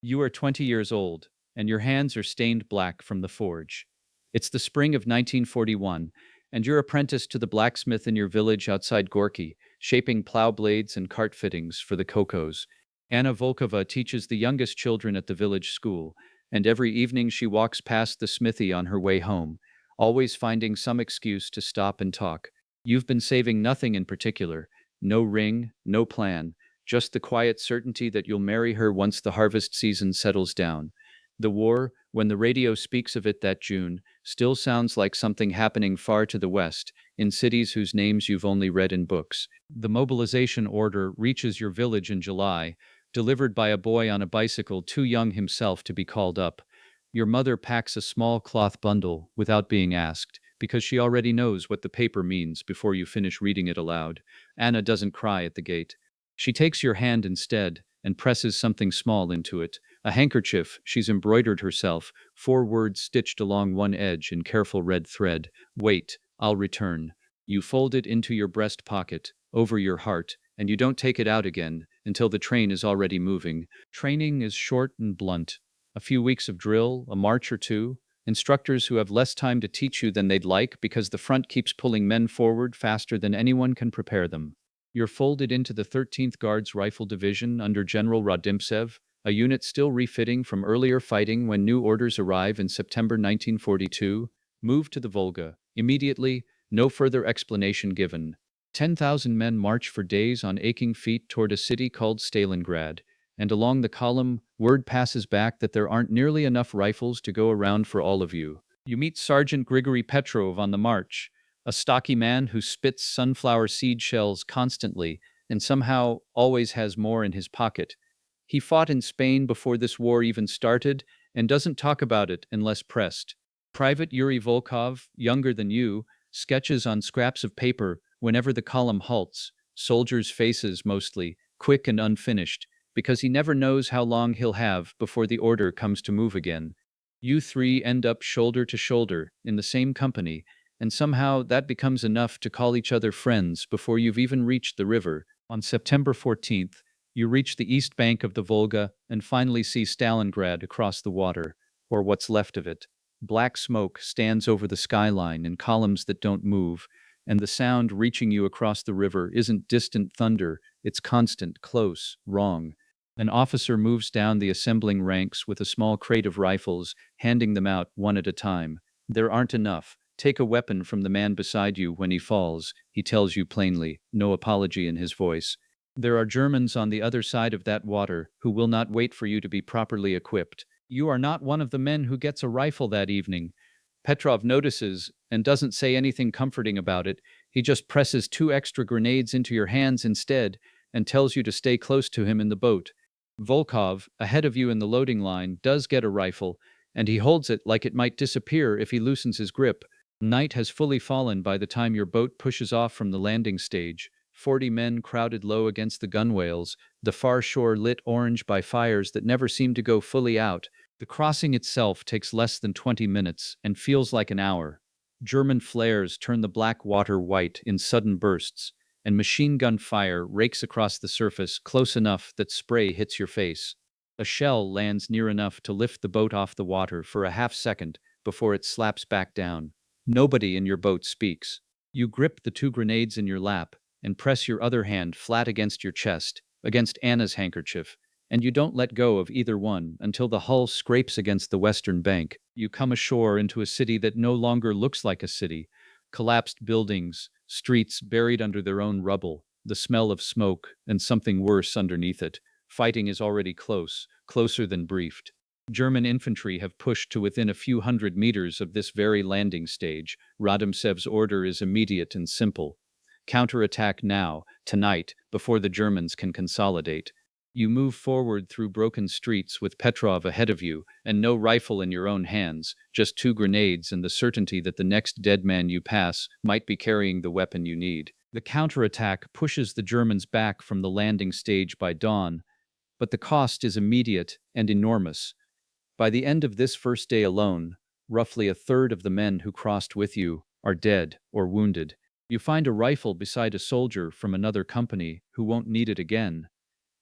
You are 20 years old, and your hands are stained black from the forge. It's the spring of 1941, and you're apprenticed to the blacksmith in your village outside Gorky, shaping plow blades and cart fittings for the Kokos. Anna Volkova teaches the youngest children at the village school, and every evening she walks past the smithy on her way home, always finding some excuse to stop and talk. You've been saving nothing in particular, no ring, no plan, just the quiet certainty that you'll marry her once the harvest season settles down. The war, when the radio speaks of it that June, still sounds like something happening far to the west, in cities whose names you've only read in books. The mobilization order reaches your village in July, delivered by a boy on a bicycle too young himself to be called up. Your mother packs a small cloth bundle without being asked, because she already knows what the paper means before you finish reading it aloud. Anna doesn't cry at the gate. She takes your hand instead and presses something small into it, a handkerchief she's embroidered herself, 4 words stitched along one edge in careful red thread. Wait, I'll return. You fold it into your breast pocket, over your heart, and you don't take it out again until the train is already moving. Training is short and blunt. A few weeks of drill, a march or two, instructors who have less time to teach you than they'd like because the front keeps pulling men forward faster than anyone can prepare them. You're folded into the 13th Guards Rifle Division under General Rodimpsev, a unit still refitting from earlier fighting when new orders arrive in September 1942. Move to the Volga. Immediately, no further explanation given. 10,000 men march for days on aching feet toward a city called Stalingrad, and along the column, word passes back that there aren't nearly enough rifles to go around for all of you. You meet Sergeant Grigory Petrov on the march, a stocky man who spits sunflower seed shells constantly and somehow always has more in his pocket. He fought in Spain before this war even started and doesn't talk about it unless pressed. Private Yuri Volkov, younger than you, sketches on scraps of paper whenever the column halts, soldiers' faces mostly, quick and unfinished, because he never knows how long he'll have before the order comes to move again. You three end up shoulder to shoulder in the same company, and somehow that becomes enough to call each other friends before you've even reached the river. On September 14th, you reach the east bank of the Volga and finally see Stalingrad across the water, or what's left of it. Black smoke stands over the skyline in columns that don't move, and the sound reaching you across the river isn't distant thunder, it's constant, close, wrong. An officer moves down the assembling ranks with a small crate of rifles, handing them out one at a time. There aren't enough. Take a weapon from the man beside you when he falls, he tells you plainly, no apology in his voice. There are Germans on the other side of that water who will not wait for you to be properly equipped. You are not one of the men who gets a rifle that evening. Petrov notices and doesn't say anything comforting about it. He just presses 2 extra grenades into your hands instead and tells you to stay close to him in the boat. Volkov, ahead of you in the loading line, does get a rifle, and he holds it like it might disappear if he loosens his grip. Night has fully fallen by the time your boat pushes off from the landing stage. 40 men crowded low against the gunwales, the far shore lit orange by fires that never seem to go fully out. The crossing itself takes less than 20 minutes and feels like an hour. German flares turn the black water white in sudden bursts, and machine gun fire rakes across the surface close enough that spray hits your face. A shell lands near enough to lift the boat off the water for a half second before it slaps back down. Nobody in your boat speaks. You grip the 2 grenades in your lap and press your other hand flat against your chest, against Anna's handkerchief, and you don't let go of either one until the hull scrapes against the western bank. You come ashore into a city that no longer looks like a city. Collapsed buildings, streets buried under their own rubble, the smell of smoke, and something worse underneath it. Fighting is already close, closer than briefed. German infantry have pushed to within a few hundred meters of this very landing stage. Rodimtsev's order is immediate and simple. Counterattack now, tonight, before the Germans can consolidate. You move forward through broken streets with Petrov ahead of you, and no rifle in your own hands, just 2 grenades and the certainty that the next dead man you pass might be carrying the weapon you need. The counterattack pushes the Germans back from the landing stage by dawn, but the cost is immediate and enormous. By the end of this first day alone, roughly a third of the men who crossed with you are dead or wounded. You find a rifle beside a soldier from another company who won't need it again.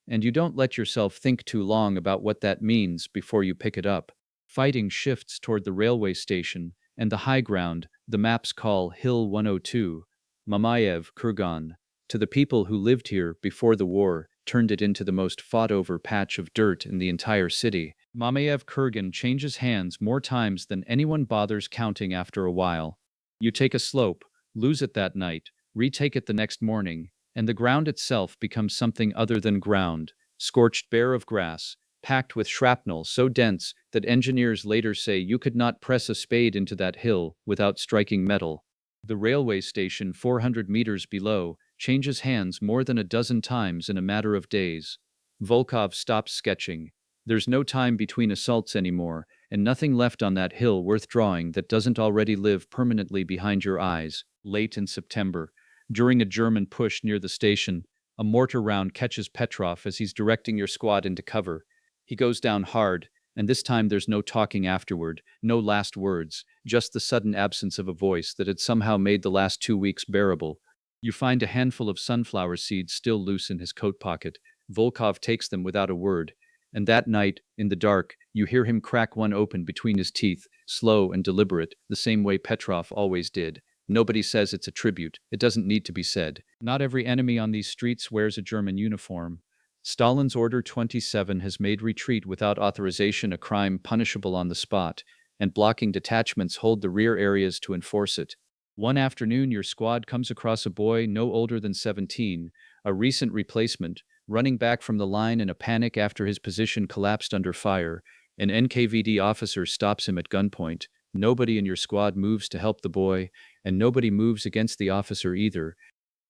and you don't let yourself think too long about what that means before you pick it up. Fighting shifts toward the railway station and the high ground the maps call Hill 102, Mamayev Kurgan. To the people who lived here before the war, turned it into the most fought-over patch of dirt in the entire city. Mamayev Kurgan changes hands more times than anyone bothers counting after a while. You take a slope, lose it that night, retake it the next morning, and the ground itself becomes something other than ground, scorched bare of grass, packed with shrapnel so dense that engineers later say you could not press a spade into that hill without striking metal. The railway station 400 meters below changes hands more than a dozen times in a matter of days. Volkov stops sketching. There's no time between assaults anymore, and nothing left on that hill worth drawing that doesn't already live permanently behind your eyes. Late in September, during a German push near the station, a mortar round catches Petrov as he's directing your squad into cover. He goes down hard, and this time there's no talking afterward, no last words, just the sudden absence of a voice that had somehow made the last 2 weeks bearable. You find a handful of sunflower seeds still loose in his coat pocket. Volkov takes them without a word, and that night, in the dark, you hear him crack one open between his teeth, slow and deliberate, the same way Petrov always did. Nobody says it's a tribute. It doesn't need to be said. Not every enemy on these streets wears a German uniform. Stalin's Order 27 has made retreat without authorization a crime punishable on the spot, and blocking detachments hold the rear areas to enforce it. One afternoon, your squad comes across a boy no older than 17, a recent replacement, running back from the line in a panic after his position collapsed under fire. An NKVD officer stops him at gunpoint. Nobody in your squad moves to help the boy, and nobody moves against the officer either.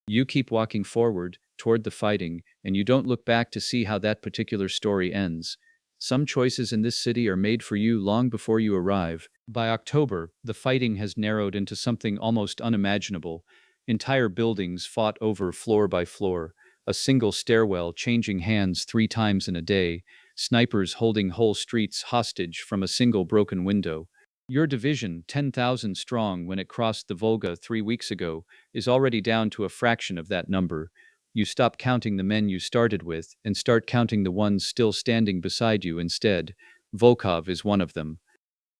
You keep walking forward, toward the fighting, and you don't look back to see how that particular story ends. Some choices in this city are made for you long before you arrive. By October, the fighting has narrowed into something almost unimaginable. Entire buildings fought over floor by floor, a single stairwell changing hands 3 times in a day, snipers holding whole streets hostage from a single broken window. Your division, 10,000 strong when it crossed the Volga 3 weeks ago, is already down to a fraction of that number. You stop counting the men you started with and start counting the ones still standing beside you instead. Volkov is one of them.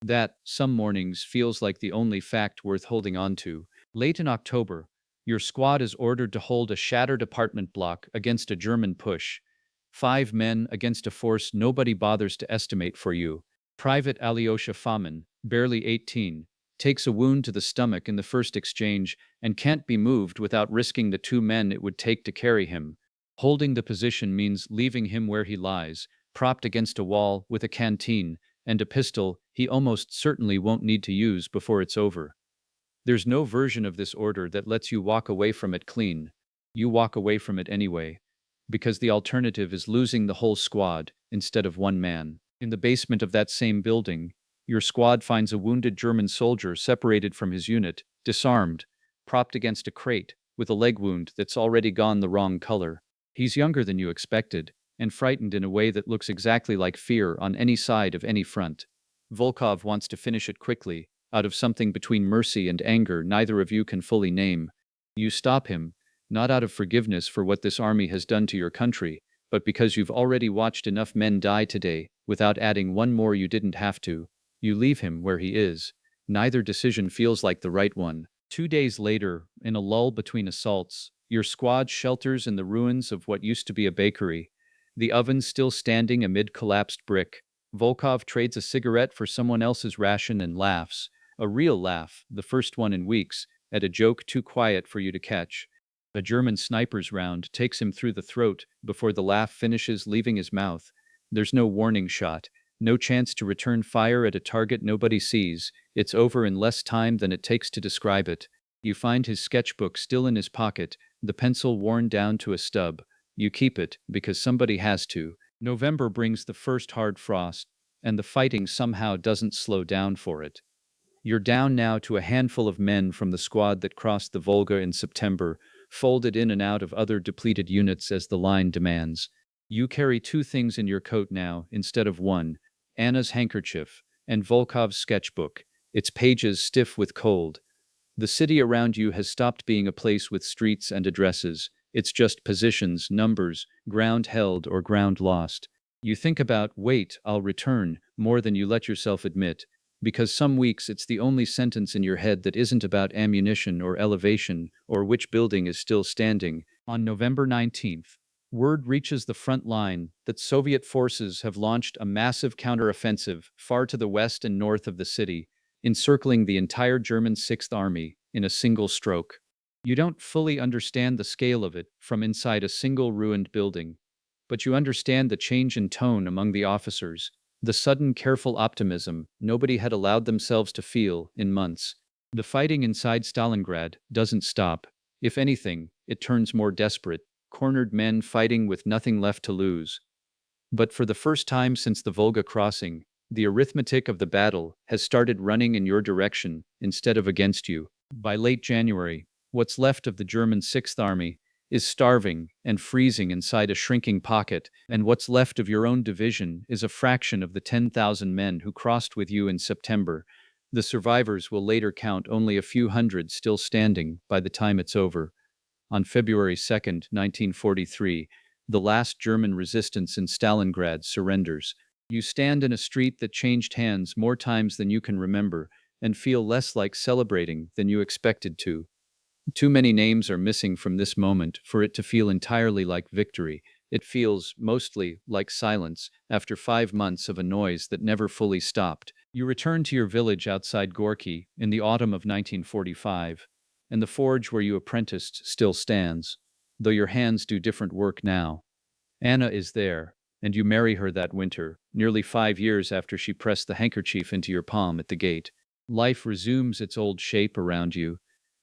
That, some mornings, feels like the only fact worth holding on to. Late in October, your squad is ordered to hold a shattered apartment block against a German push. 5 men against a force nobody bothers to estimate for you. Private Alyosha Fomin, barely 18, takes a wound to the stomach in the first exchange and can't be moved without risking the 2 men it would take to carry him. Holding the position means leaving him where he lies, propped against a wall with a canteen and a pistol he almost certainly won't need to use before it's over. There's no version of this order that lets you walk away from it clean. You walk away from it anyway, because the alternative is losing the whole squad instead of 1 man. In the basement of that same building, your squad finds a wounded German soldier separated from his unit, disarmed, propped against a crate, with a leg wound that's already gone the wrong color. He's younger than you expected, and frightened in a way that looks exactly like fear on any side of any front. Volkov wants to finish it quickly, out of something between mercy and anger neither of you can fully name. You stop him, not out of forgiveness for what this army has done to your country, but because you've already watched enough men die today, without adding 1 more you didn't have to. You leave him where he is. Neither decision feels like the right one. 2 days later, in a lull between assaults, your squad shelters in the ruins of what used to be a bakery. The oven still standing amid collapsed brick. Volkov trades a cigarette for someone else's ration and laughs. A real laugh, the first one in weeks, at a joke too quiet for you to catch. A German sniper's round takes him through the throat before the laugh finishes leaving his mouth. There's no warning shot. No chance to return fire at a target nobody sees. It's over in less time than it takes to describe it. You find his sketchbook still in his pocket, the pencil worn down to a stub. You keep it, because somebody has to. November brings the first hard frost, and the fighting somehow doesn't slow down for it. You're down now to a handful of men from the squad that crossed the Volga in September, folded in and out of other depleted units as the line demands. You carry 2 things in your coat now, instead of 1. Anna's handkerchief, and Volkov's sketchbook, its pages stiff with cold. The city around you has stopped being a place with streets and addresses. It's just positions, numbers, ground held or ground lost. You think about, wait, I'll return, more than you let yourself admit. Because some weeks it's the only sentence in your head that isn't about ammunition or elevation or which building is still standing. On November 19th, word reaches the front line that Soviet forces have launched a massive counteroffensive far to the west and north of the city, encircling the entire German Sixth Army in a single stroke. You don't fully understand the scale of it from inside a single ruined building, but you understand the change in tone among the officers, the sudden careful optimism nobody had allowed themselves to feel in months. The fighting inside Stalingrad doesn't stop. If anything, it turns more desperate, cornered men fighting with nothing left to lose. But for the first time since the Volga crossing, the arithmetic of the battle has started running in your direction instead of against you. By late January, what's left of the German Sixth Army is starving and freezing inside a shrinking pocket, and what's left of your own division is a fraction of the 10,000 men who crossed with you in September. The survivors will later count only a few hundred still standing by the time it's over. On February 2nd, 1943, the last German resistance in Stalingrad surrenders. You stand in a street that changed hands more times than you can remember, and feel less like celebrating than you expected to. Too many names are missing from this moment for it to feel entirely like victory. It feels, mostly, like silence, after 5 months of a noise that never fully stopped. You return to your village outside Gorky in the autumn of 1945, and the forge where you apprenticed still stands, though your hands do different work now. Anna is there, and you marry her that winter, nearly 5 years after she pressed the handkerchief into your palm at the gate. Life resumes its old shape around you,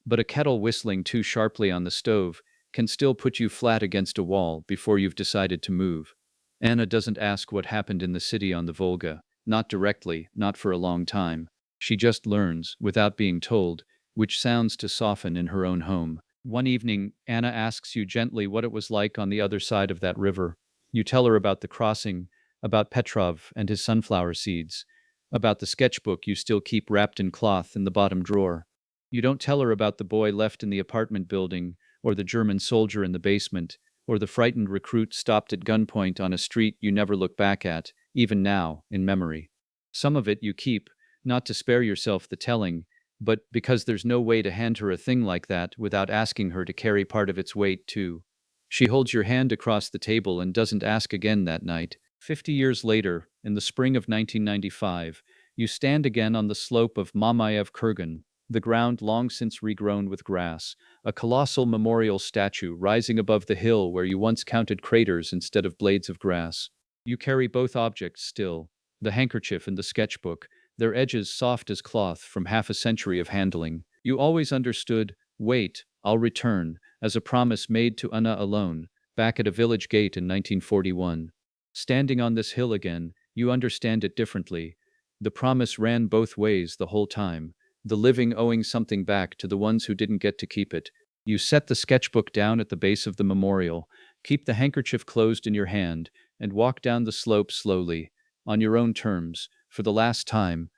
but a kettle whistling too sharply on the stove can still put you flat against a wall before you've decided to move. Anna doesn't ask what happened in the city on the Volga, not directly, not for a long time. She just learns, without being told, which sounds to soften in her own home. One evening, Anna asks you gently what it was like on the other side of that river. You tell her about the crossing, about Petrov and his sunflower seeds, about the sketchbook you still keep wrapped in cloth in the bottom drawer. You don't tell her about the boy left in the apartment building, or the German soldier in the basement, or the frightened recruit stopped at gunpoint on a street you never look back at, even now, in memory. Some of it you keep, not to spare yourself the telling, but because there's no way to hand her a thing like that without asking her to carry part of its weight, too. She holds your hand across the table and doesn't ask again that night. 50 years later, in the spring of 1995, you stand again on the slope of Mamayev Kurgan, the ground long since regrown with grass, a colossal memorial statue rising above the hill where you once counted craters instead of blades of grass. You carry both objects still, the handkerchief and the sketchbook, their edges soft as cloth from half a century of handling. You always understood, wait, I'll return, as a promise made to Anna alone, back at a village gate in 1941. Standing on this hill again, you understand it differently. The promise ran both ways the whole time, the living owing something back to the ones who didn't get to keep it. You set the sketchbook down at the base of the memorial, keep the handkerchief closed in your hand, and walk down the slope slowly, on your own terms, for the last time,